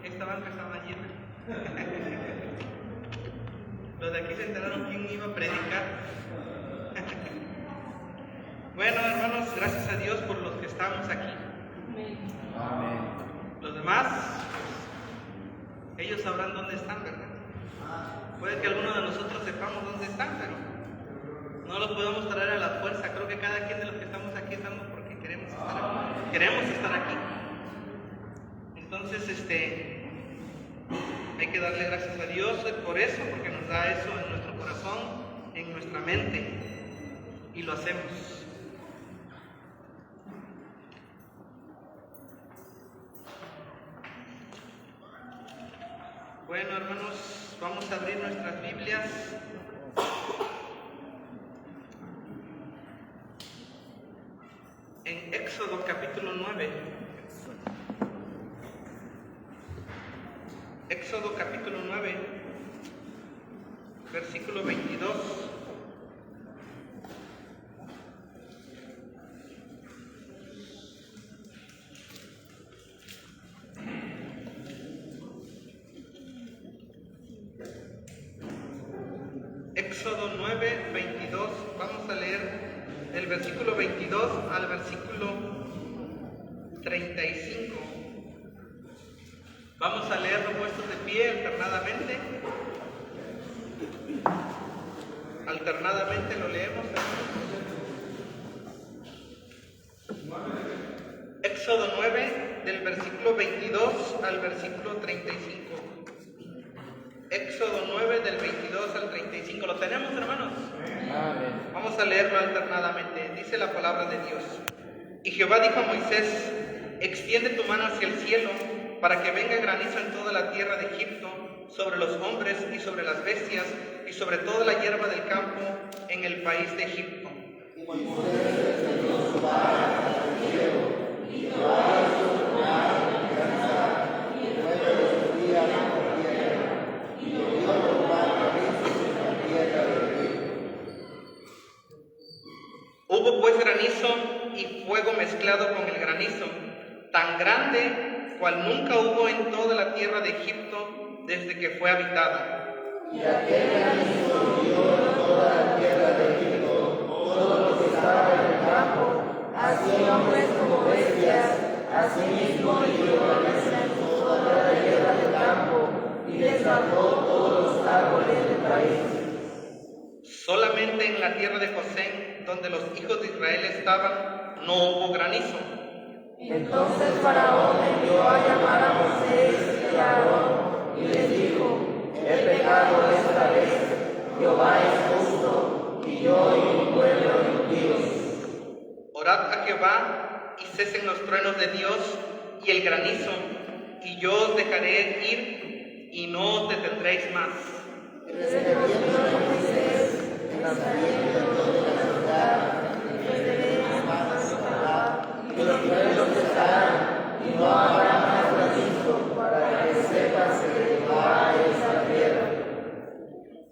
esta banca estaba llena. Los de aquí se enteraron quién iba a predicar. Bueno, hermanos, gracias a Dios por los que estamos aquí. Amén. Los demás, ellos sabrán dónde están, ¿verdad? Puede que alguno de nosotros sepamos dónde están, pero no los podemos traer a la fuerza. Creo que cada quien de los que estamos aquí estamos porque queremos estar aquí. Entonces, hay que darle gracias a Dios por eso, porque nos da eso en nuestro corazón, en nuestra mente, y lo hacemos. Bueno, hermanos, vamos a abrir nuestras Biblias en Éxodo capítulo 9. Éxodo capítulo 9, versículo 22. Éxodo 9, 22. Vamos a leer el versículo 22 al versículo 35. Vamos a leerlo puestos de pie alternadamente. Alternadamente lo leemos. Éxodo 9, del versículo 22 al versículo 35. Éxodo 9, del 22 al 35. ¿Lo tenemos, hermanos? Amén. Vamos a leerlo alternadamente. Dice la palabra de Dios. Y Jehová dijo a Moisés: extiende tu mano hacia el cielo, para que venga granizo en toda la tierra de Egipto, sobre los hombres y sobre las bestias, y sobre toda la hierba del campo en el país de Egipto. Y Moisés extendió su vara hacia el cielo, y Jehová hizo tornar granizar, y fuego destruía la tierra, y llovió tomar granizos en la tierra de Egipto. Hubo pues granizo y fuego mezclado con el granizo, tan grande cual nunca hubo en toda la tierra de Egipto desde que fue habitada. Y aquel granizo dio en toda la tierra de Egipto, todo lo que estaba en el campo, así hombres como bestias, asimismo dio granizo en toda la hierba del campo, y desató todos los árboles del país. Solamente en la tierra de José, donde los hijos de Israel estaban, no hubo granizo. Entonces Faraón envió a llamar a Moisés y a Aarón, y les dijo: he pecado esta vez, Jehová es justo, y yo y mi pueblo impíos. Orad a Jehová, y cesen los truenos de Dios y el granizo, y yo os dejaré ir, y no os detendréis más. Descendiendo Moisés, saliendo de la ciudad, extenderé manos a Jehová, y los pueblos cesarán, y no habrá más granizo, para que sepas que Jehová es la tierra.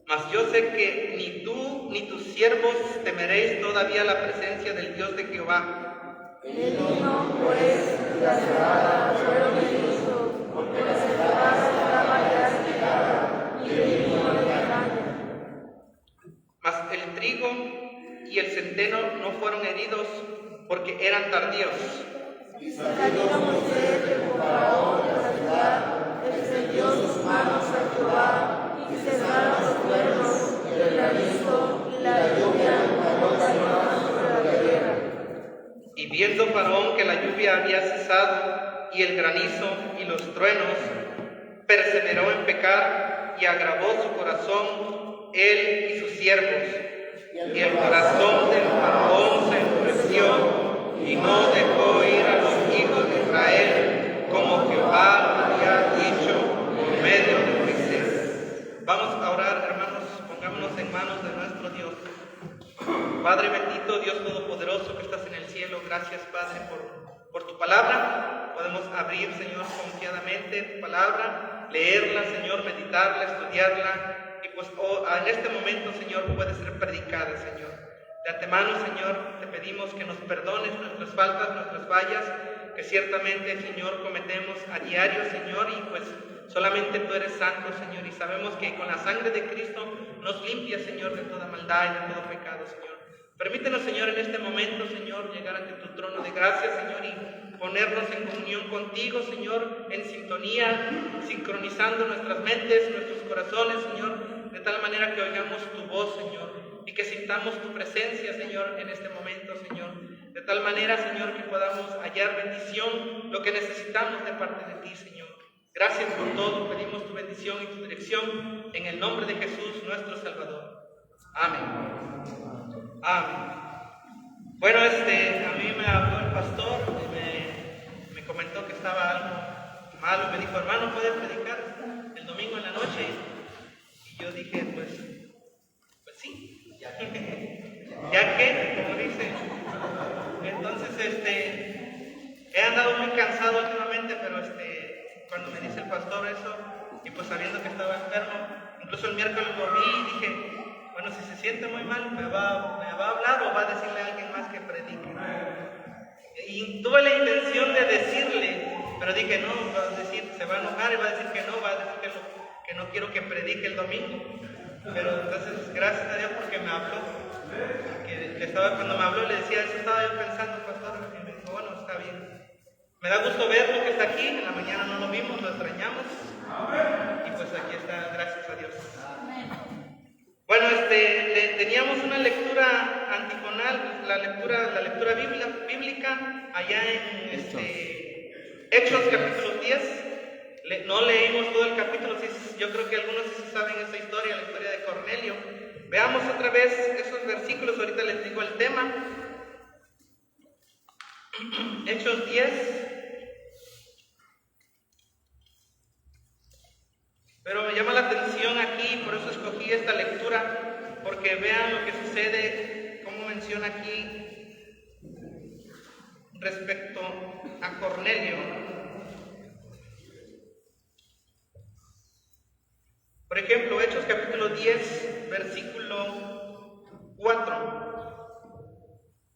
Mas yo sé que ni tú ni tus siervos temeréis todavía la presencia del Dios de Jehová. El vino, pues, y la cebada fueron heridos, porque la cebada estaba ya secada, y el vino de la caña. Mas el trigo y el centeno no fueron heridos, porque eran tardíos. Y saliendo Moisés de Faraón de la ciudad, extendió sus manos a Jehová, y cesaron los truenos, y el granizo, y la lluvia continuaron sobre la tierra. Y viendo Faraón que la lluvia había cesado, y el granizo y los truenos, perseveró en pecar, y agravó su corazón, él y sus siervos. Y el corazón del Faraón se endureció, y no dejó ir a los hijos de Israel, como Jehová lo había dicho por medio de Moisés. Vamos a orar, hermanos, pongámonos en manos de nuestro Dios. Padre bendito, Dios todopoderoso que estás en el cielo, gracias, Padre, por tu palabra. Podemos abrir, Señor, confiadamente tu palabra, leerla, Señor, meditarla, estudiarla, y pues en este momento, Señor, puede ser predicada, Señor. De antemano, Señor, te pedimos que nos perdones nuestras faltas, nuestras fallas, que ciertamente, Señor, cometemos a diario, Señor, y pues solamente tú eres santo, Señor, y sabemos que con la sangre de Cristo nos limpia, Señor, de toda maldad y de todo pecado, Señor. Permítenos, Señor, en este momento, Señor, llegar ante tu trono de gracia, Señor, y ponernos en comunión contigo, Señor, en sintonía, sincronizando nuestras mentes, nuestros corazones, Señor, de tal manera que oigamos tu voz, Señor, y que sintamos tu presencia, Señor, en este momento, Señor. De tal manera, Señor, que podamos hallar bendición, lo que necesitamos de parte de ti, Señor. Gracias por todo, pedimos tu bendición y tu dirección, en el nombre de Jesús, nuestro Salvador. Amén. Amén. Bueno, a mí me habló el pastor y me comentó que estaba algo malo. Me dijo, hermano, ¿puede predicar el domingo en la noche? Y yo dije, pues sí, ya que, como dice. Entonces, he andado muy cansado últimamente, pero cuando me dice el pastor eso, y pues sabiendo que estaba enfermo, incluso el miércoles lo vi y dije, bueno, si se siente muy mal, ¿me va a hablar o va a decirle a alguien más que predique? Y tuve la intención de decirle, pero dije, no, va a decir, se va a enojar y va a decir que no, va a decir que no quiero que predique el domingo. Pero entonces, gracias a Dios porque me habló. Cuando me habló le decía, eso estaba yo pensando, pastor, y me dijo, bueno, está bien. Me da gusto verlo que está aquí, en la mañana no lo vimos, lo extrañamos. Y pues aquí está, gracias a Dios. Bueno, teníamos una lectura anticonal, la lectura bíblica, allá en Hechos capítulo 10. No leímos todo el capítulo, yo creo que algunos sí saben esa historia, la historia de Cornelio. Veamos otra vez esos versículos, ahorita les digo el tema. Hechos 10. Pero me llama la atención aquí, por eso escogí esta lectura, porque vean lo que sucede, cómo menciona aquí respecto a Cornelio. Por ejemplo, Hechos capítulo 10, versículo 4.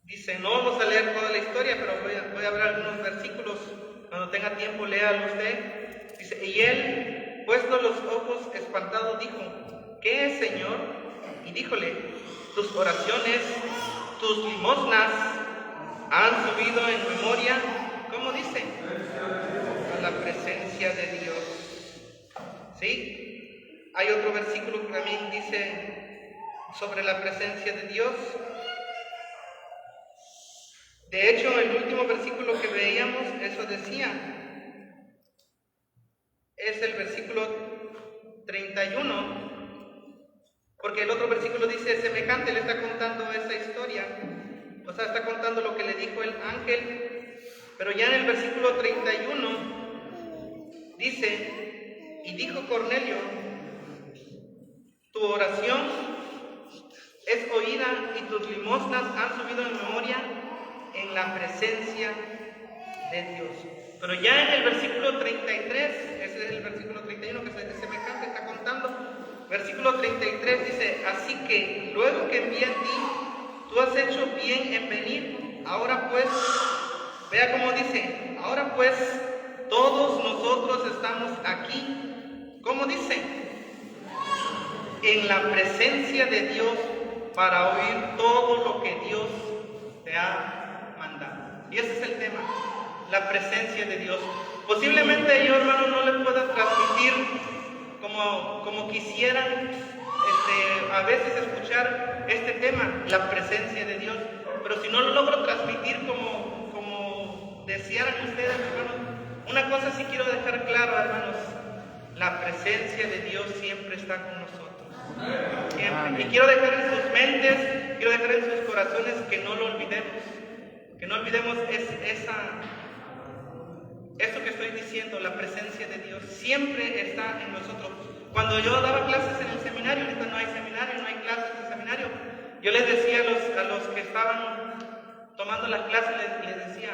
Dice, no vamos a leer toda la historia, pero voy a hablar algunos versículos. Cuando tenga tiempo, léalo usted. Dice, y él, puesto los ojos, espantado, dijo, ¿qué es, Señor? Y díjole, tus oraciones, tus limosnas han subido en memoria, ¿cómo dice? A la presencia de Dios. ¿Sí? Hay otro versículo que también dice sobre la presencia de Dios. De hecho, el último versículo que veíamos, eso decía. Es el versículo 31. Porque el otro versículo dice semejante, le está contando esa historia. O sea, está contando lo que le dijo el ángel. Pero ya en el versículo 31 dice, y dijo Cornelio, tu oración es oída y tus limosnas han subido en memoria en la presencia de Dios. Pero ya en el versículo 33, ese es el versículo 31 que es semejante, está contando. Versículo 33 dice, así que luego que envié a ti, tú has hecho bien en venir. Ahora pues, vea cómo dice, ahora pues todos nosotros estamos aquí. ¿Cómo dice? En la presencia de Dios para oír todo lo que Dios te ha mandado. Y ese es el tema, la presencia de Dios. Posiblemente yo, hermano, no le pueda transmitir como quisieran a veces escuchar este tema, la presencia de Dios. Pero si no lo logro transmitir como desearan ustedes, hermanos, una cosa sí quiero dejar claro, hermanos, la presencia de Dios siempre está con nosotros. Siempre. Y quiero dejar en sus mentes, quiero dejar en sus corazones que no lo olvidemos. Que no olvidemos eso que estoy diciendo, la presencia de Dios siempre está en nosotros. Cuando yo daba clases en el seminario, ahorita no hay seminario, no hay clases de seminario, yo les decía a los que estaban tomando las clases, les decía,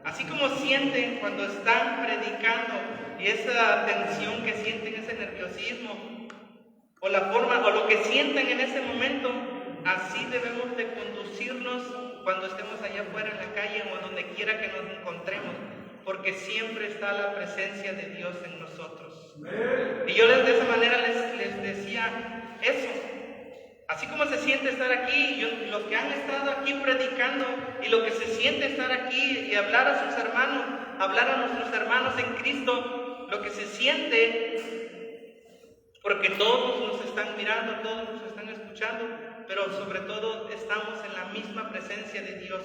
así como sienten cuando están predicando y esa tensión que sienten, ese nerviosismo, o la forma, o lo que sienten en ese momento, así debemos de conducirnos cuando estemos allá afuera en la calle o donde quiera que nos encontremos. porque siempre está la presencia de Dios en nosotros. Y yo de esa manera les decía eso. Así como se siente estar aquí, los que han estado aquí predicando, y lo que se siente estar aquí y hablar a sus hermanos, hablar a nuestros hermanos en Cristo, lo que se siente, porque todos nos están mirando, todos nos están escuchando, pero sobre todo estamos en la misma presencia de Dios.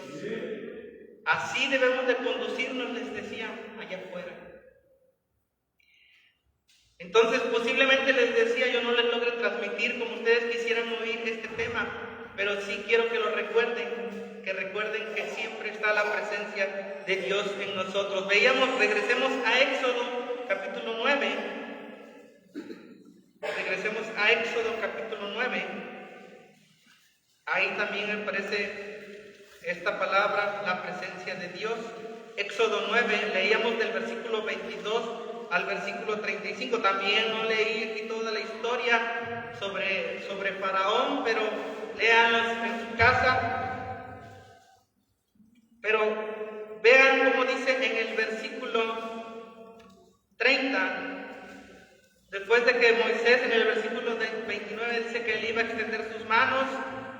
Así debemos de conducirnos, les decía, allá afuera. Entonces, posiblemente les decía, yo no les logre transmitir como ustedes quisieran oír este tema, pero sí quiero que lo recuerden, que recuerden que siempre está la presencia de Dios en nosotros. Regresemos a Éxodo capítulo 9. Regresemos a Éxodo capítulo 9. Ahí también aparece esta palabra, la presencia de Dios. Éxodo 9, leíamos del versículo 22 al versículo 35. También no leí aquí toda la historia sobre Faraón, pero léanlos en su casa. Pero vean cómo dice en el versículo 30, después de que Moisés en el versículo 29 dice que él iba a extender sus manos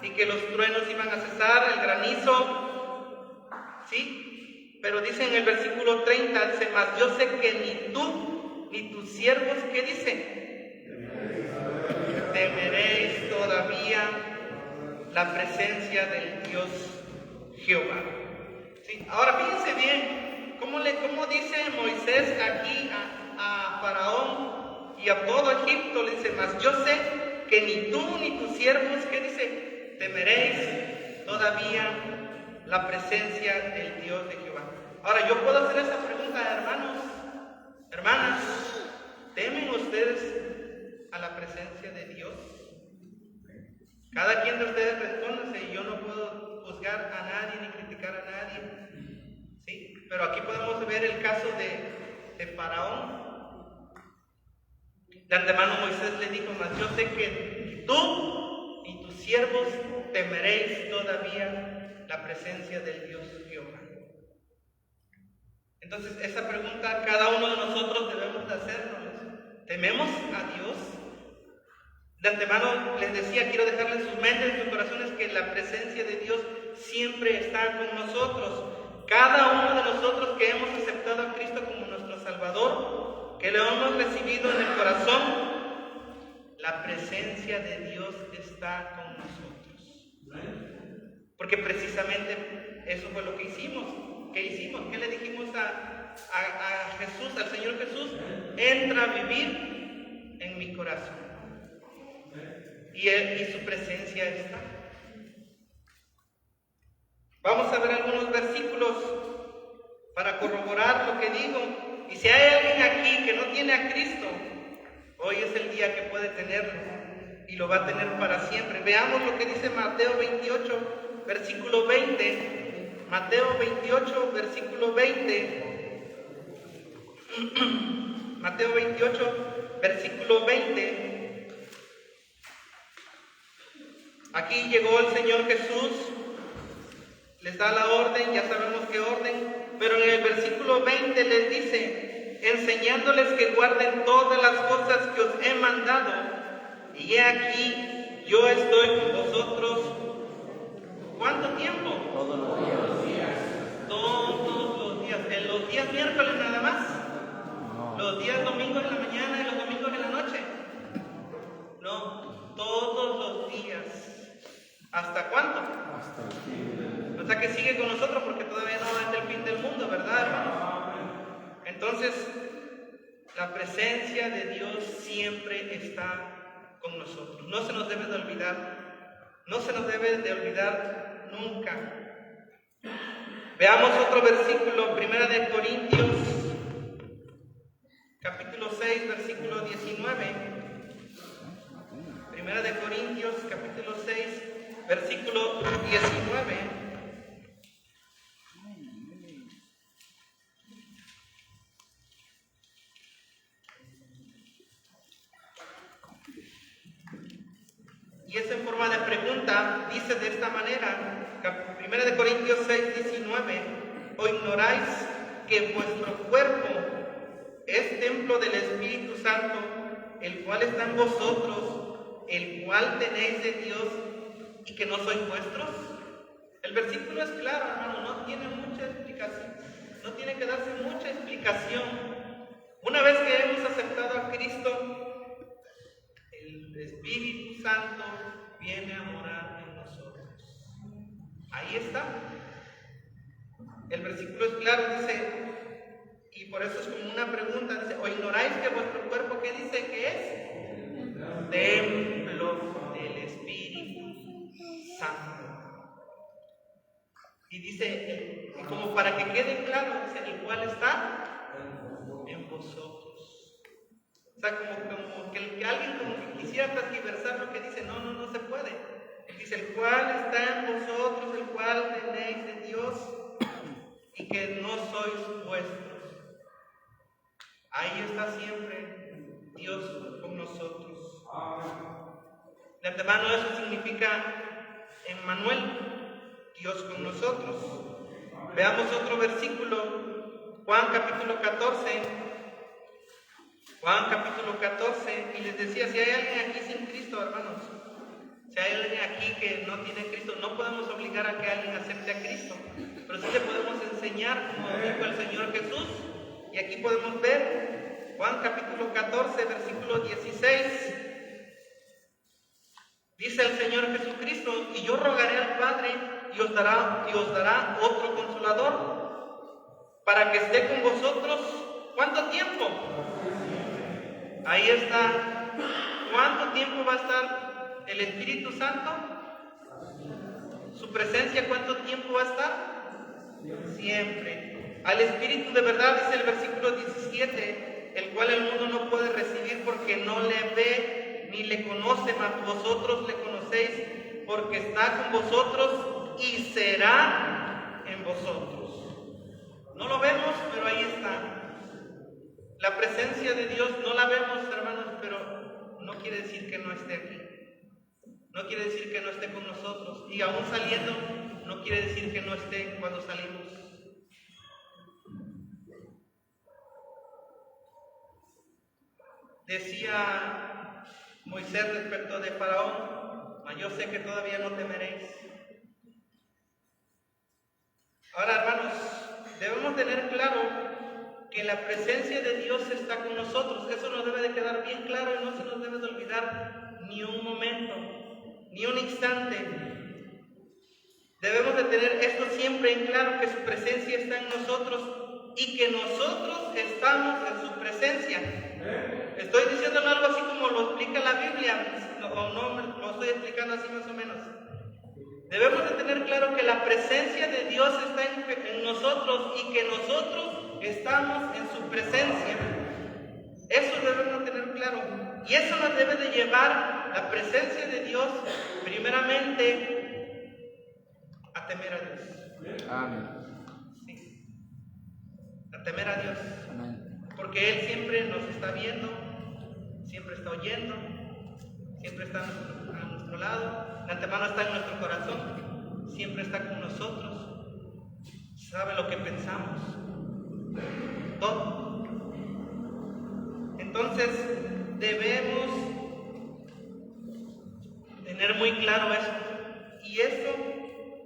y que los truenos iban a cesar, el granizo, ¿sí? Pero dice en el versículo 30, dice, mas yo sé que ni tú, ni tus siervos, ¿qué dice? Temeréis todavía la presencia del Dios Jehová. ¿Sí? Ahora fíjense bien, ¿cómo dice Moisés aquí a Faraón y a todo Egipto? Le dice, mas yo sé que ni tú, ni tus siervos, ¿qué dice? Temeréis todavía la presencia del Dios de Jehová. Ahora, yo puedo hacer esa pregunta, hermanos, hermanas, ¿temen ustedes a la presencia de Dios? Cada quien de ustedes responde, y yo no puedo juzgar a nadie ni criticar a nadie, ¿sí? Pero aquí podemos ver el caso de Faraón. De antemano Moisés le dijo, mas yo sé que tú y tus siervos temeréis todavía la presencia del Dios Jehová. Entonces, esa pregunta cada uno de nosotros debemos de hacernos. ¿Tememos a Dios? De antemano les decía, quiero dejarles en sus mentes, en sus corazones, que la presencia de Dios siempre está con nosotros. Cada uno de nosotros que hemos aceptado a Cristo como nuestro Salvador, que lo hemos recibido en el corazón, la presencia de Dios está con nosotros. Porque precisamente eso fue lo que hicimos. ¿Qué hicimos? ¿Qué le dijimos a Jesús, al Señor Jesús? Entra a vivir en mi corazón. Y su presencia está. Vamos a ver algunos versículos para corroborar lo que digo. Y si hay alguien aquí que no tiene a Cristo, hoy es el día que puede tenerlo y lo va a tener para siempre. Veamos lo que dice Mateo 28, versículo 20. Mateo 28, versículo 20. Mateo 28, versículo 20. Aquí llegó el Señor Jesús, les da la orden, ya sabemos qué orden, pero en el versículo 20 les dice, enseñándoles que guarden todas las cosas que os he mandado, y he aquí, yo estoy con vosotros, ¿cuánto tiempo? Todos los días. Todos los días. ¿En los días miércoles nada más? No. ¿Los días domingos en la mañana y los domingos en la noche? No, todos los días. ¿Hasta cuándo? Hasta el fin. O sea que sigue con nosotros porque todavía no es el fin del mundo, ¿verdad, hermanos? Entonces, la presencia de Dios siempre está con nosotros. No se nos debe de olvidar. No se nos debe de olvidar nunca. Veamos otro versículo, 1 de Corintios, capítulo 6, versículo 19. 1 de Corintios, capítulo 6, versículo 19. Y es en forma de pregunta, dice de esta manera, 1 de Corintios 6, 19, ¿o ignoráis que vuestro cuerpo es templo del Espíritu Santo, el cual está en vosotros, el cual tenéis de Dios, y que no sois vuestros? El versículo es claro, hermano, no tiene mucha explicación, no tiene que darse mucha explicación. Una vez que hemos aceptado a Cristo, el Espíritu Santo viene a morar en nosotros. Ahí está. El versículo es claro, dice, y por eso es como una pregunta, dice, ¿o ignoráis que vuestro cuerpo, qué dice que es? Templo del Espíritu Santo. Y dice, y como para que quede claro, dice, el cual está en vosotros. O sea, como que alguien como que quisiera transversar lo que dice, no se puede. Dice, el cual está en vosotros, el cual tenéis de Dios, y que no sois vuestros. Ahí está siempre Dios con nosotros. De antemano eso significa Emmanuel, Dios con nosotros. Veamos otro versículo, Juan capítulo 14. Juan capítulo 14, y les decía, si hay alguien aquí sin Cristo, hermanos, si hay alguien aquí que no tiene Cristo, no podemos obligar a que alguien acepte a Cristo, pero sí le podemos enseñar, como dijo el Señor Jesús. Y aquí podemos ver Juan capítulo 14, versículo 16. Dice el Señor Jesucristo, y yo rogaré al Padre y os dará otro consolador, para que esté con vosotros, ¿cuánto tiempo? Ahí está. ¿Cuánto tiempo va a estar el Espíritu Santo? ¿Su presencia cuánto tiempo va a estar? Siempre. Al Espíritu de verdad, dice el versículo 17, el cual el mundo no puede recibir porque no le ve ni le conoce, mas vosotros le conocéis porque está con vosotros y será en vosotros. No lo vemos, pero ahí está. La presencia de Dios no la vemos, hermanos, pero no quiere decir que no esté aquí. No quiere decir que no esté con nosotros. Y aún saliendo, no quiere decir que no esté cuando salimos. Decía Moisés respecto de Faraón, mas yo sé que todavía no temeréis. Ahora, hermanos, debemos tener claro que la presencia de Dios está con nosotros. Eso nos debe de quedar bien claro y no se nos debe de olvidar ni un momento, ni un instante. Debemos de tener esto siempre en claro, que su presencia está en nosotros y que nosotros estamos en su presencia. Estoy diciendo algo así como lo explica la Biblia, o no lo estoy explicando así más o menos. Debemos de tener claro que la presencia de Dios está en nosotros y que nosotros estamos en su presencia. Eso debemos tener claro. Y eso nos debe de llevar, la presencia de Dios, primeramente, a temer a Dios. Amén. Sí. A temer a Dios. Amén. Porque Él siempre nos está viendo, siempre está oyendo, siempre está a nuestro lado. De antemano está en nuestro corazón, siempre está con nosotros, sabe lo que pensamos, todo. Entonces debemos tener muy claro eso. Y eso,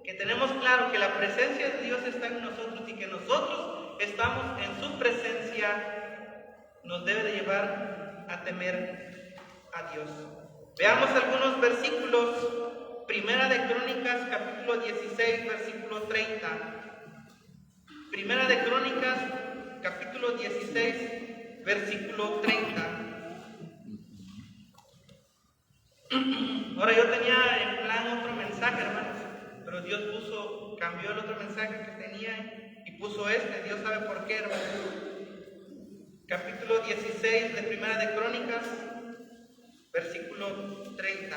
que tenemos claro que la presencia de Dios está en nosotros y que nosotros estamos en su presencia, nos debe de llevar a temer a Dios. Veamos algunos versículos. Primera de Crónicas, capítulo 16, versículo 30. Primera de Crónicas, capítulo 16, versículo 30. Ahora yo tenía en plan otro mensaje, hermanos, pero Dios cambió el otro mensaje que tenía y puso este. Dios sabe por qué, hermanos. Capítulo 16 de Primera de Crónicas, versículo 30.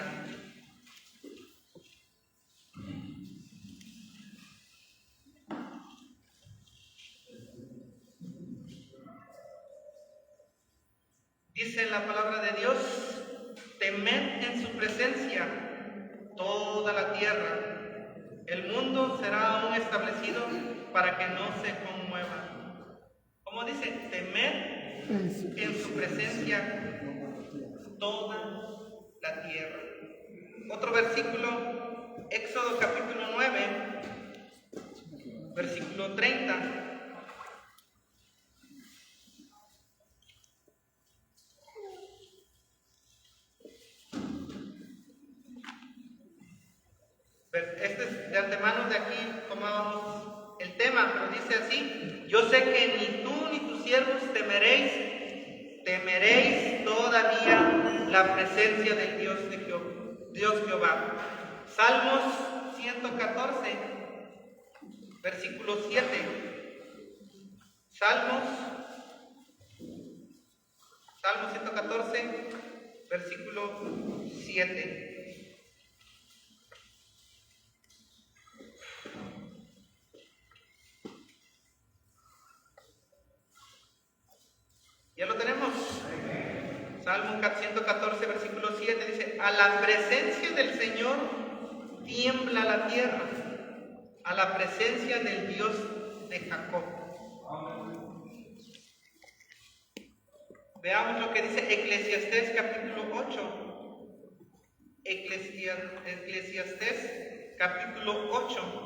Dice la palabra de Dios: temed en su presencia toda la tierra. El mundo será aún establecido para que no se conmueva. dice, temed en su presencia toda la tierra. Otro versículo, Éxodo capítulo 9, versículo 30. Este es de antemano, de aquí tomábamos el tema, pero dice así: yo sé que ni tú ni tus siervos temeréis todavía la presencia del Dios Jehová. Salmos 114, versículo 7. Salmos 114, versículo 7. ¿Ya lo tenemos? Salmo 114, versículo 7 dice: a la presencia del Señor tiembla la tierra, a la presencia del Dios de Jacob. Veamos lo que dice Eclesiastés capítulo 8. Eclesiastés capítulo 8.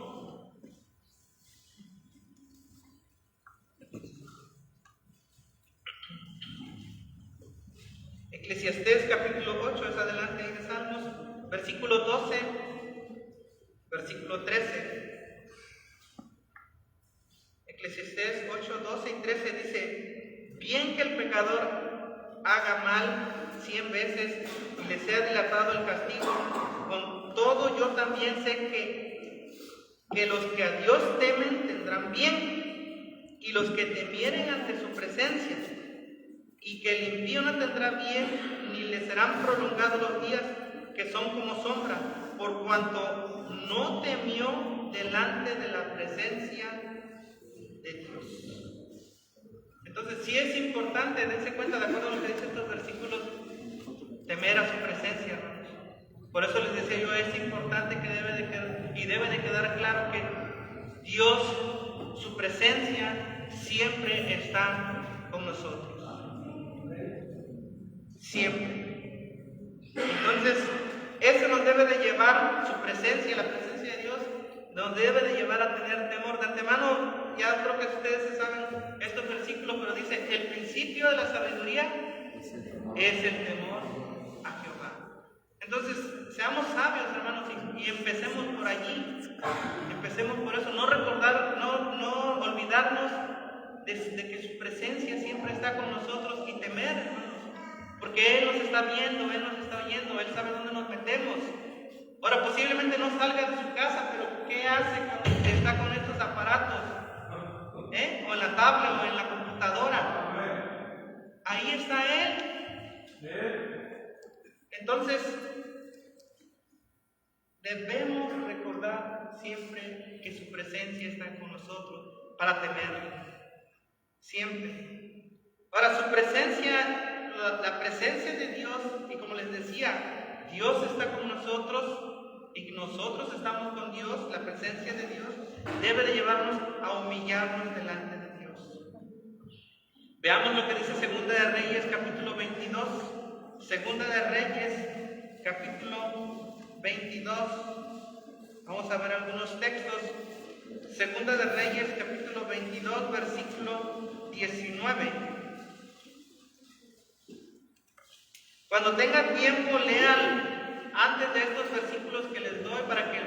Eclesiastés capítulo 8 es adelante de Salmos, versículo 12, versículo 13. Eclesiastés 8, 12 y 13 dice: bien que el pecador haga mal 100 veces y le sea dilatado el castigo, con todo yo también sé que los que a Dios temen tendrán bien, y los que temieren ante su presencia, y que el impío no tendrá bien, ni le serán prolongados los días que son como sombra, por cuanto no temió delante de la presencia de Dios. Entonces sí es importante, dense cuenta, de acuerdo a lo que dicen estos versículos, temer a su presencia, hermanos. Por eso les decía yo, es importante que debe de quedar claro que Dios, su presencia, siempre está con nosotros. Siempre. Entonces, eso nos debe de llevar, su presencia, la presencia de Dios, nos debe de llevar a tener temor. De antemano, ya creo que ustedes saben estos versículos, pero dice: el principio de la sabiduría es el temor a Jehová. Entonces, seamos sabios, hermanos, y empecemos por allí. Empecemos por eso, no olvidarnos de que su presencia siempre está con nosotros, y temer, hermanos. Porque Él nos está viendo, Él nos está oyendo, Él sabe dónde nos metemos. Ahora, posiblemente no salga de su casa, pero ¿qué hace cuando está con estos aparatos? O en la tablet o en la computadora. Ahí está Él. Entonces, debemos recordar siempre que su presencia está con nosotros para temerle. Siempre. Ahora, su presencia, la presencia de Dios, y como les decía, Dios está con nosotros y nosotros estamos con Dios. La presencia de Dios debe de llevarnos a humillarnos delante de Dios. Veamos lo que dice Segunda de Reyes capítulo 22. Segunda de Reyes capítulo 22. Vamos a ver algunos textos. Segunda de Reyes capítulo 22, versículo 19. Cuando tengan tiempo, lean antes de estos versículos que les doy para que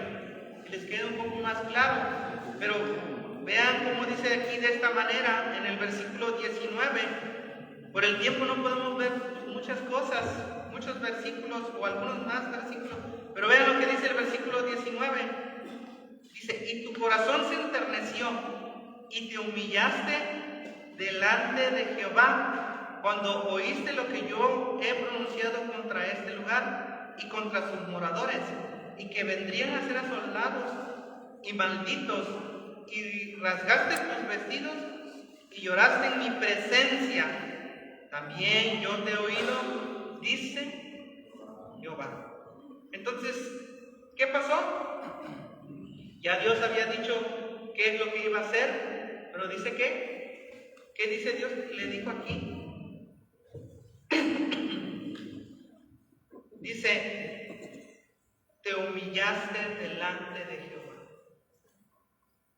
les quede un poco más claro. Pero vean cómo dice aquí de esta manera en el versículo 19. Por el tiempo no podemos ver muchas cosas, muchos versículos o algunos más versículos. Pero vean lo que dice el versículo 19. Dice: y tu corazón se enterneció y te humillaste delante de Jehová cuando oíste lo que yo he pronunciado contra este lugar y contra sus moradores, y que vendrían a ser asolados y malditos, y rasgaste tus vestidos y lloraste en mi presencia. También yo te he oído, dice Jehová. Entonces, ¿qué pasó? Ya Dios había dicho qué es lo que iba a hacer, pero dice ¿Qué dice Dios? Le dijo aquí. Dice, te humillaste delante de Jehová.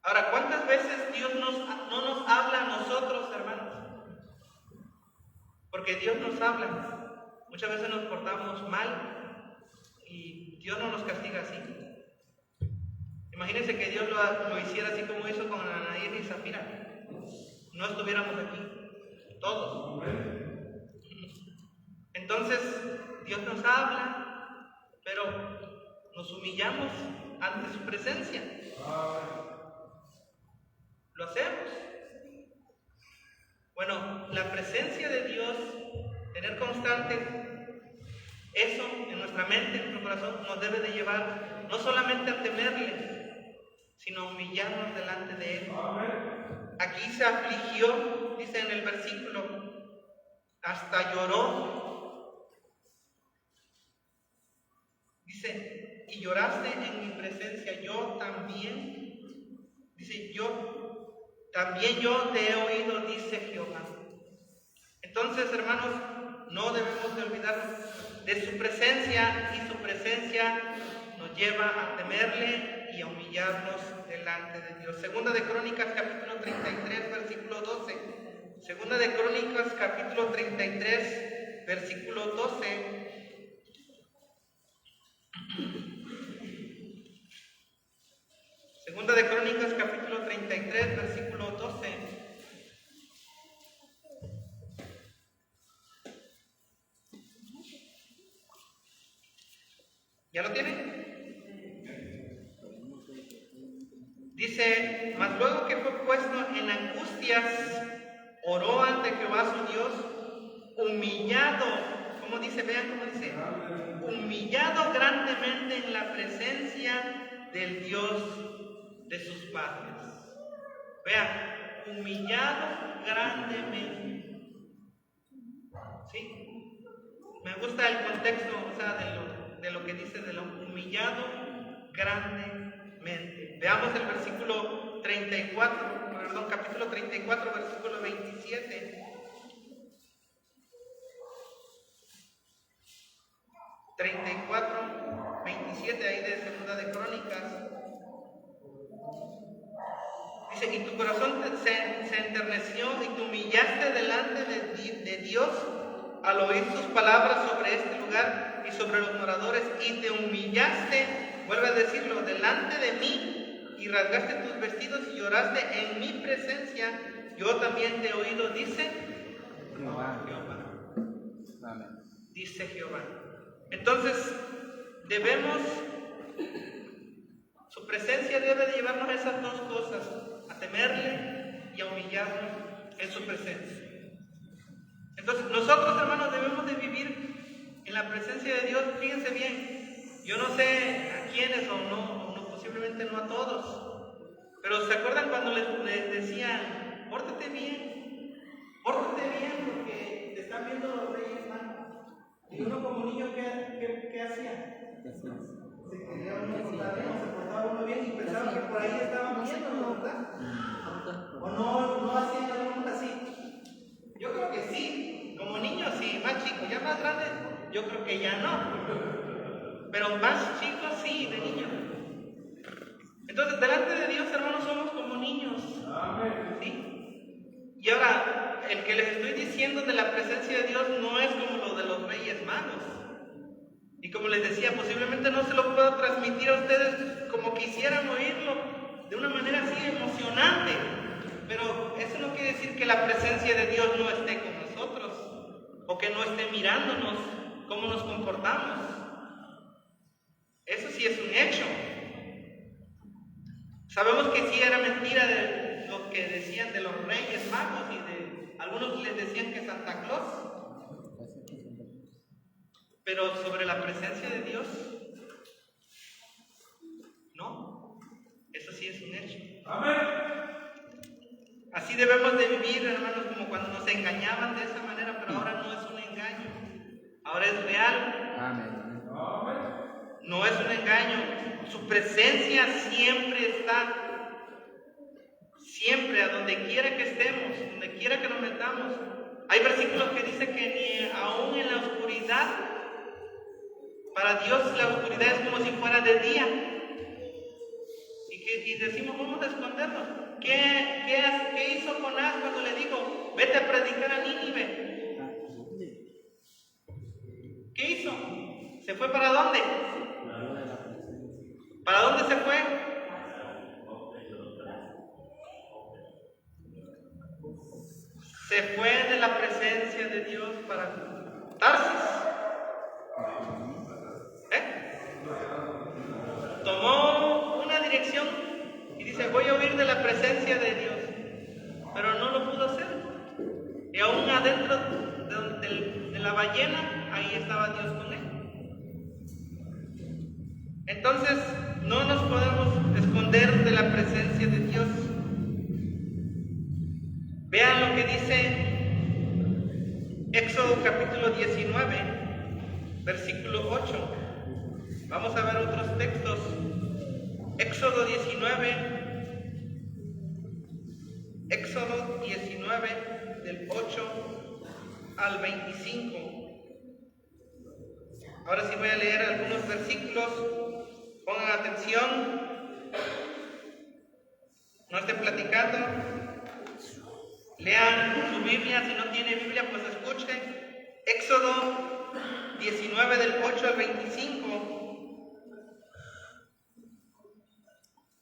Ahora, ¿cuántas veces Dios no nos habla a nosotros, hermanos? Porque Dios nos habla. Muchas veces nos portamos mal y Dios no nos castiga así. Imagínense que Dios lo hiciera así como hizo con Ananías y Zafira. No estuviéramos aquí, todos. Entonces, Dios nos habla, pero nos humillamos ante su presencia. Lo hacemos. Bueno, la presencia de Dios, tener constante eso en nuestra mente, en nuestro corazón, nos debe de llevar no solamente a temerle, sino a humillarnos delante de Él. Aquí se afligió, dice en el versículo, hasta lloró. Dice, y lloraste en mi presencia, yo también. Dice, también yo te he oído, dice Jehová. Entonces, hermanos, no debemos de olvidarnos de su presencia, y su presencia nos lleva a temerle y a humillarnos delante de Dios. Segunda de Crónicas, capítulo 33, versículo 12. Segunda de Crónicas, capítulo 33, versículo 12. Segunda de Crónicas, capítulo 33, versículo 12. ¿Ya lo tiene? Dice, mas luego que fue puesto en angustias, oró ante Jehová su Dios, humillado, ¿cómo dice? Vean cómo dice, humillado grandemente en la presencia del Dios de sus padres. Vean, humillado grandemente. ¿Sí? Me gusta el contexto, o sea, de lo que dice, de lo humillado grandemente. Veamos el versículo 34, perdón, capítulo 34, versículo 27. 34, 27, ahí de Segunda de Crónicas. Dice, y tu corazón se enterneció y te humillaste delante de Dios al oír sus palabras sobre este lugar y sobre los moradores, y te humillaste, vuelve a decirlo, delante de mí, y rasgaste tus vestidos y lloraste en mi presencia, yo también te he oído, dice Jehová. Amén. Dice Jehová. Entonces, su presencia debe de llevarnos a esas dos cosas, a temerle y a humillarnos en su presencia. Entonces, nosotros, hermanos, debemos de vivir en la presencia de Dios. Fíjense bien, yo no sé a quiénes o no, posiblemente no a todos, pero ¿se acuerdan cuando les decían, pórtate bien, porque te están viendo los reyes magos? Y uno como niño, ¿qué hacía? Se quería uno portar bien, se portaba uno bien y pensaba que por ahí estaban viéndolo, ¿verdad? ¿O no hacían algunos así? Yo creo que sí, como niños sí, más chicos, ya más grandes, yo creo que ya no. Pero más chicos sí, de niños. Entonces, delante de Dios, hermanos, somos como niños. ¿Sí? Y ahora, el que les estoy diciendo de la presencia de Dios no es como lo de los Reyes Magos. Y como les decía, posiblemente no se lo puedo transmitir a ustedes como quisieran oírlo, de una manera así emocionante. Pero eso no quiere decir que la presencia de Dios no esté con nosotros, o que no esté mirándonos cómo nos comportamos. Eso sí es un hecho. Sabemos que sí era mentira de lo que decían de los Reyes Magos, y de algunos les decían que Santa Claus. Pero sobre la presencia de Dios, no. Eso sí es un hecho. Amén. Así debemos de vivir, hermanos, como cuando nos engañaban de esa manera, pero ahora no es un engaño, ahora es real. Amén. No es un engaño, su presencia siempre Siempre, a donde quiera que estemos, donde quiera que nos metamos. Hay versículos que dicen que ni aún en la oscuridad, para Dios la oscuridad es como si fuera de día. Y decimos, vamos a escondernos. ¿Qué hizo Jonás cuando le dijo, vete a predicar a Nínive? ¿Qué hizo? ¿Se fue para dónde? ¿Para dónde se fue? Se fue de la presencia de Dios para Tarsis. Tomó una dirección y dice, voy a huir de la presencia de Dios. Pero no lo pudo hacer. Y aún adentro de la ballena, ahí estaba Dios con él. Entonces, no nos podemos esconder de la presencia de Dios. Vean lo que dice Éxodo capítulo 19, versículo 8. Vamos a ver otros textos. Éxodo 19, del 8 al 25. Ahora sí voy a leer algunos versículos. Pongan atención. No estén platicando. Lean su Biblia. Si no tiene Biblia, pues escuchen. Éxodo 19, del 8 al 25.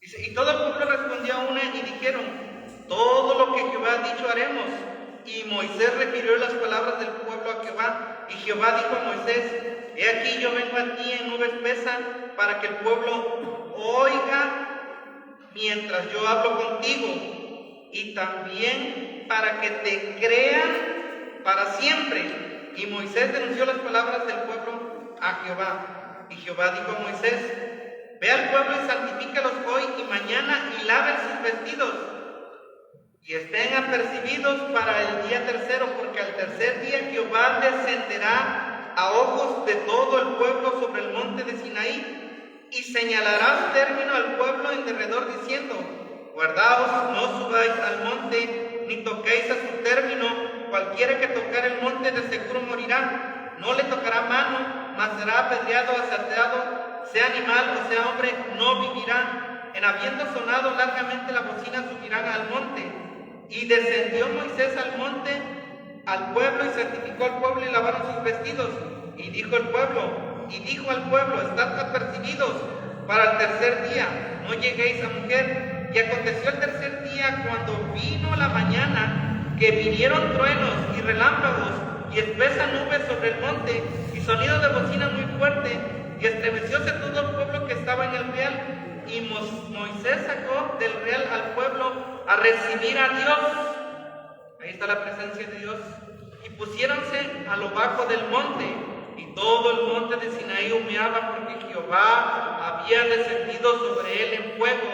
Dice, y todo el pueblo respondió a una y dijeron, todo lo que Jehová ha dicho haremos. Y Moisés refirió las palabras del pueblo a Jehová. Y Jehová dijo a Moisés, he aquí yo vengo a ti en nube espesa para que el pueblo oiga mientras yo hablo contigo. Y también para que te crean para siempre. Y Moisés denunció las palabras del pueblo a Jehová. Y Jehová dijo a Moisés, ve al pueblo y santifícalos hoy y mañana y laven sus vestidos y estén apercibidos para el día tercero, porque al tercer día Jehová descenderá a ojos de todo el pueblo sobre el monte de Sinaí y señalará término al pueblo en derredor diciendo, guardaos, no subáis al monte ni toquéis a su término, cualquiera que tocare el monte de seguro morirá, no le tocará mano, mas será apedreado, asaltado, sea animal o sea hombre, no vivirá. En habiendo sonado largamente la bocina, subirán al monte. Y descendió Moisés al monte, al pueblo, y santificó al pueblo y lavaron sus vestidos. Y dijo al pueblo, estad apercibidos para el tercer día, no lleguéis a mujer. Y aconteció el tercer día, cuando vino la mañana, que vinieron truenos y relámpagos y espesa nube sobre el monte y sonido de bocina muy fuerte, y estremecióse todo el pueblo que estaba en el real. Y Moisés sacó del real al pueblo a recibir a Dios. Ahí está la presencia de Dios. Y pusiéronse a lo bajo del monte, y todo el monte de Sinaí humeaba, porque Jehová había descendido sobre él en fuego,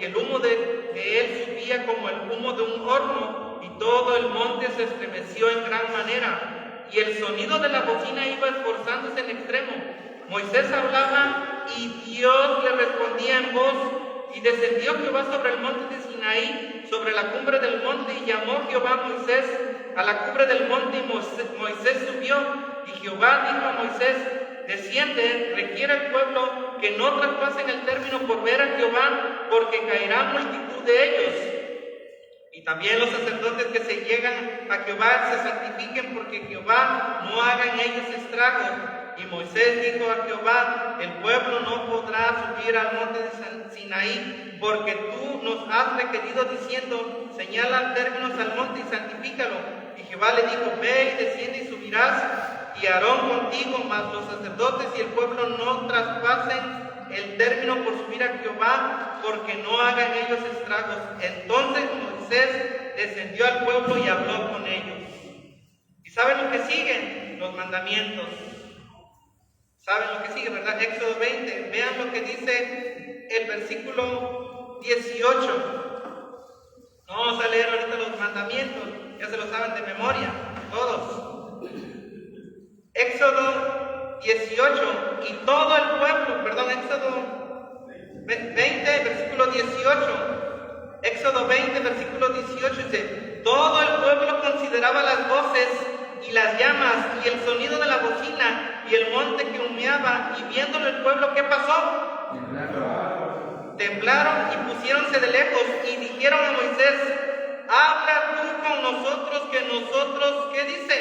y el humo de él subía como el humo de un horno, y todo el monte se estremeció en gran manera, y el sonido de la bocina iba esforzándose en extremo. Moisés hablaba y Dios le respondía en voz, y descendió Jehová sobre el monte de Sinaí, sobre la cumbre del monte, y llamó Jehová a Moisés a la cumbre del monte, y Moisés subió, y Jehová dijo a Moisés, desciende, requiere al pueblo que no traspasen el término por ver a Jehová, porque caerá multitud de ellos. Y también los sacerdotes que se llegan a Jehová se santifiquen, porque Jehová no haga en ellos estragos. Y Moisés dijo a Jehová, el pueblo no podrá subir al monte de Sinaí, porque tú nos has requerido diciendo, señala términos al monte y santifícalo. Y Jehová le dijo, ve y desciende y subirás, y Aarón contigo, mas los sacerdotes y el pueblo no traspasen el término por subir a Jehová, porque no hagan ellos estragos. Entonces Moisés descendió al pueblo y habló con ellos. ¿Y saben lo que siguen? Los mandamientos. ¿Saben lo que sigue, verdad? Éxodo 20. Vean lo que dice el versículo 18. No vamos a leer ahorita los mandamientos, ya se lo saben de memoria, todos. Éxodo 18. Y todo el pueblo, Éxodo 20, versículo 18. Éxodo 20, versículo 18 dice: todo el pueblo consideraba las voces y las llamas y el sonido de la bocina y el monte que humeaba, y viéndolo el pueblo, ¿qué pasó? Temblaron y pusiéronse de lejos y dijeron a Moisés: habla tú con nosotros, que nosotros, ¿qué dice?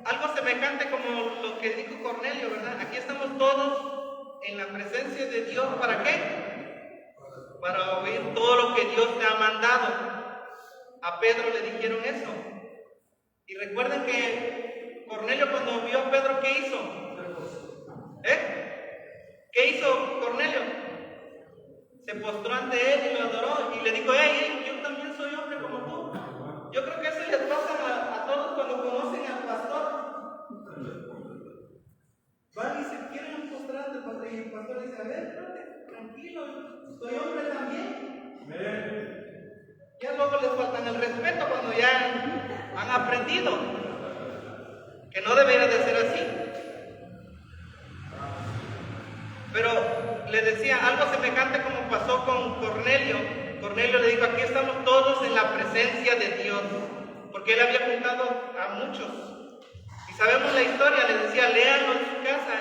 Algo semejante como lo que dijo Cornelio, ¿verdad? Aquí estamos todos en la presencia de Dios, ¿para qué? Para oír todo lo que Dios te ha mandado. A Pedro le dijeron eso. Y recuerden que Cornelio, cuando vio a Pedro, ¿qué hizo? ¿Qué hizo Cornelio? Se postró ante él y lo adoró y le dijo: hey, yo también soy hombre como tú. Yo creo que eso les pasa a todos cuando conocen al pastor. Van y se quieren postrar ante el pastor, y el pastor dice: a ver, espérate, tranquilo, soy hombre también. Ya luego les faltan el respeto cuando ya han aprendido que no debería de ser así. Pero le decía algo semejante como pasó con Cornelio. Cornelio le dijo: aquí estamos todos en la presencia de Dios, porque él había juntado a muchos. Y sabemos la historia, le decía: léanlo en su casa.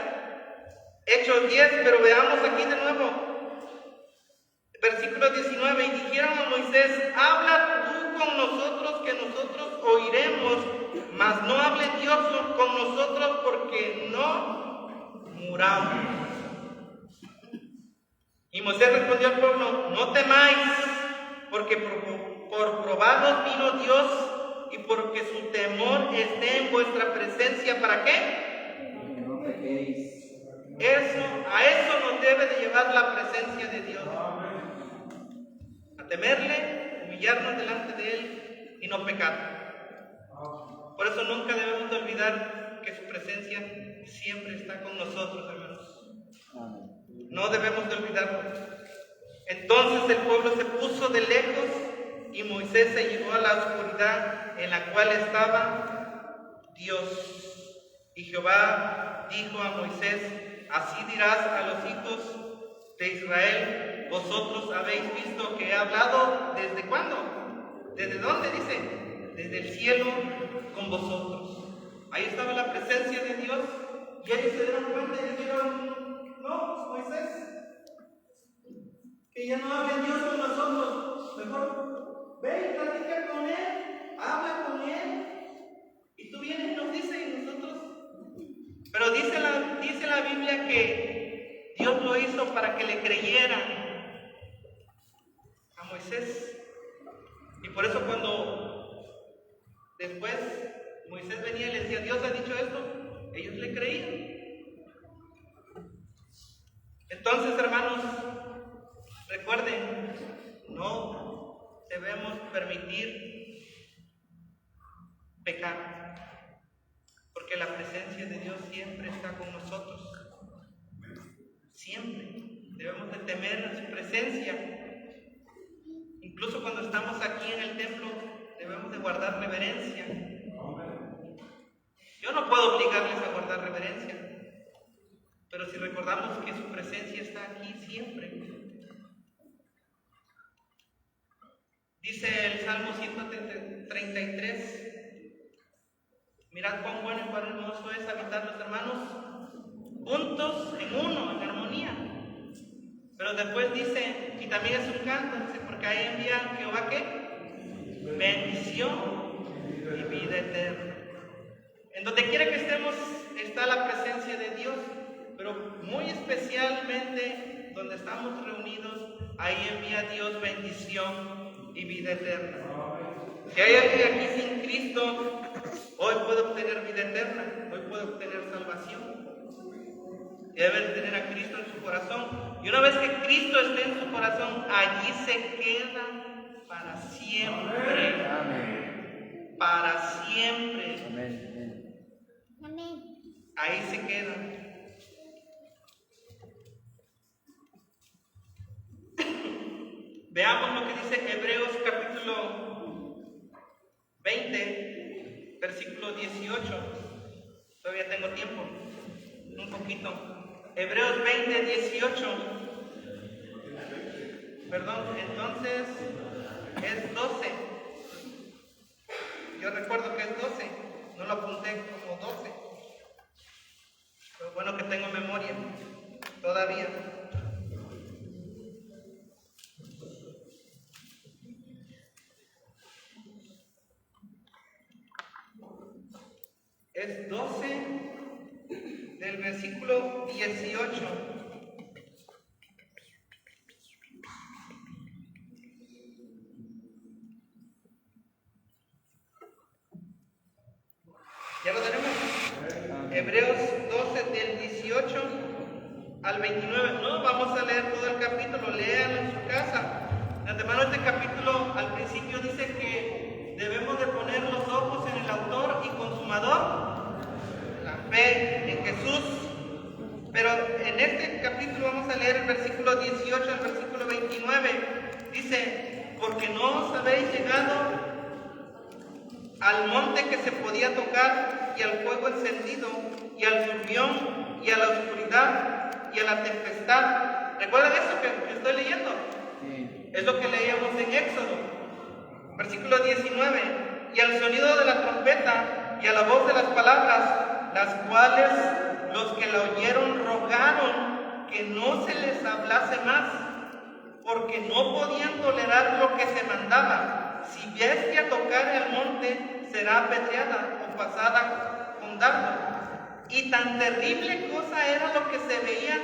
Hechos 10, pero veamos aquí de nuevo. Versículo 19, y dijeron a Moisés: habla tú con nosotros, que nosotros oiremos, mas no hable Dios con nosotros, porque no muramos. Y Moisés respondió al pueblo: no temáis, porque por probaros vino Dios, y porque su temor esté en vuestra presencia. ¿Para qué? Que no pequéis. A eso nos debe de llevar la presencia de Dios. A temerle, humillarnos delante de Él y no pecar. Por eso nunca debemos de olvidar que su presencia siempre está con nosotros, hermanos. No debemos de olvidarlo. Entonces el pueblo se puso de lejos y Moisés se llevó a la oscuridad en la cual estaba Dios. Y Jehová dijo a Moisés: así dirás a los hijos de Israel: vosotros habéis visto que he hablado. ¿Desde cuándo? ¿Desde dónde dice? Desde el cielo con vosotros. Ahí estaba la presencia de Dios y ellos se dieron cuenta y dijeron: no, Moisés, que ya no hable Dios con nosotros, mejor ve y platica con Él, habla con Él, y tú vienes y nos dices y nosotros. Pero dice la Biblia que Dios lo hizo para que le creyeran a Moisés. Y por eso cuando después Moisés venía y le decía: Dios ha dicho esto, ellos le creían. Entonces, hermanos, recuerden, no debemos permitir pecar, porque la presencia de Dios siempre está con nosotros. Siempre debemos de temer a su presencia. Incluso cuando estamos aquí en el templo, debemos de guardar reverencia. Yo no puedo obligarles a guardar reverencia, pero si recordamos que su presencia está aquí siempre. Dice el Salmo 133: mirad cuán bueno y cuán hermoso es habitar los hermanos juntos en uno, en armonía. Pero después dice, y también es un canto, dice: porque ahí envía Jehová, ¿qué? Bendición y vida eterna. En donde quiera que estemos está la presencia de Dios, pero muy especialmente donde estamos reunidos, ahí envía Dios bendición y vida eterna. Si hay alguien aquí sin Cristo, hoy puede obtener vida eterna, hoy puede obtener salvación. Debe tener a Cristo en su corazón, y una vez que Cristo esté en su corazón, allí se queda para siempre. Amén. Para siempre. Amén. Ahí se queda. Veamos lo que dice Hebreos capítulo 20, versículo 18. Todavía tengo tiempo, un poquito. Hebreos 20, 18. Perdón, entonces es 12. Yo recuerdo que es 12. No lo apunté como 12. Pero bueno que tengo memoria todavía. Es 12 del versículo 18. ¿Ya lo tenemos? Hebreos 12 del 18 al 29. No vamos a leer todo el capítulo, léanlo en su casa. De antemano, este capítulo al principio dice que debemos de poner los ojos en el autor y consumador, la fe en Jesús. Pero en este capítulo vamos a leer el versículo 18 al versículo 29. Dice, porque no os habéis llegado al monte que se podía tocar, y al fuego encendido, y al turbión, y a la oscuridad, y a la tempestad. ¿Recuerdan eso que estoy leyendo? Sí. Es lo que leíamos en Éxodo. Versículo 19. Y al sonido de la trompeta, y a la voz de las palabras, las cuales los que la oyeron rogaron que no se les hablase más, porque no podían tolerar lo que se mandaba. Si bestia tocare al monte, será apedreada o pasada con dardo. Y tan terrible cosa era lo que se veía,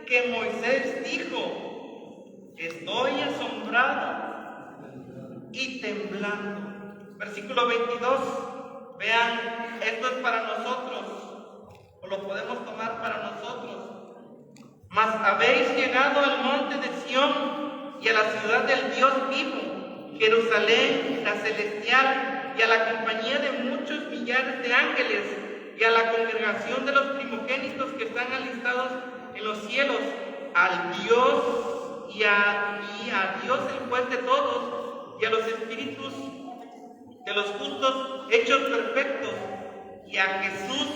que Moisés dijo, estoy asombrado y temblando. Versículo 22. Vean, esto es para nosotros, o lo podemos tomar para nosotros. Mas habéis llegado al monte de Sión y a la ciudad del Dios vivo, Jerusalén, la celestial, y a la compañía de muchos millares de ángeles, y a la congregación de los primogénitos que están alistados en los cielos, al Dios y a Dios el juez de todos, y a los espíritus de los justos hechos perfectos, y a Jesús,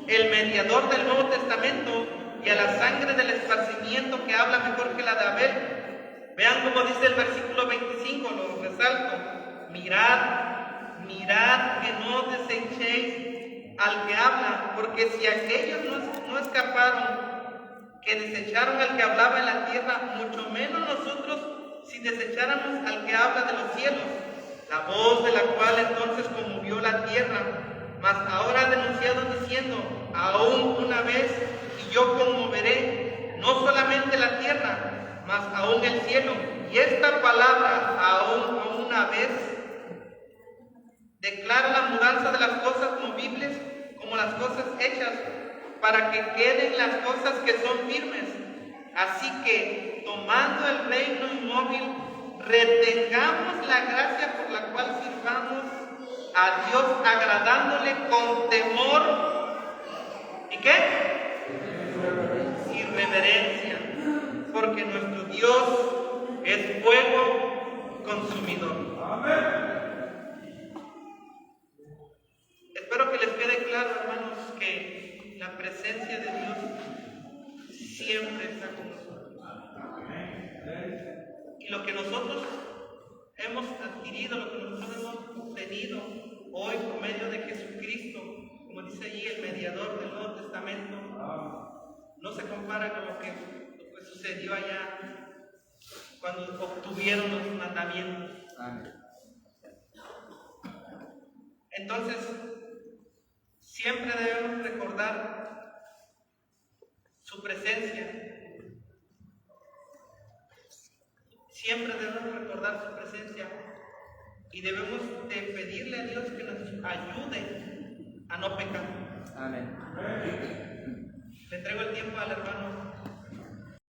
el mediador del Nuevo Testamento, y a la sangre del esparcimiento que habla mejor que la de Abel. Vean cómo dice el versículo 25, lo resalto. Mirad que no desechéis al que habla, porque si aquellos no escaparon, que desecharon al que hablaba en la tierra, mucho menos nosotros si desecháramos al que habla de los cielos, la voz de la cual entonces conmovió la tierra. Mas ahora ha denunciado diciendo, aún una vez, y yo conmoveré no solamente la tierra, mas aún el cielo. Y esta palabra, aún una vez, declara la mudanza de las cosas movibles como las cosas hechas, para que queden las cosas que son firmes. Así que, tomando el reino inmóvil, retengamos la gracia por la cual sirvamos a Dios, agradándole con temor. ¿Y qué? Y reverencia, porque nuestro Dios es fuego consumidor. Espero que les quede claro, hermanos, que la presencia de Dios siempre está con nosotros. Y lo que nosotros hemos adquirido, lo que nosotros hemos obtenido hoy por medio de Jesucristo, como dice allí el mediador del Nuevo Testamento, no se compara con lo que sucedió allá cuando obtuvieron los mandamientos. Entonces, siempre debemos recordar su presencia. Siempre debemos recordar su presencia y debemos de pedirle a Dios que nos ayude a no pecar. Amén. Le entrego el tiempo al hermano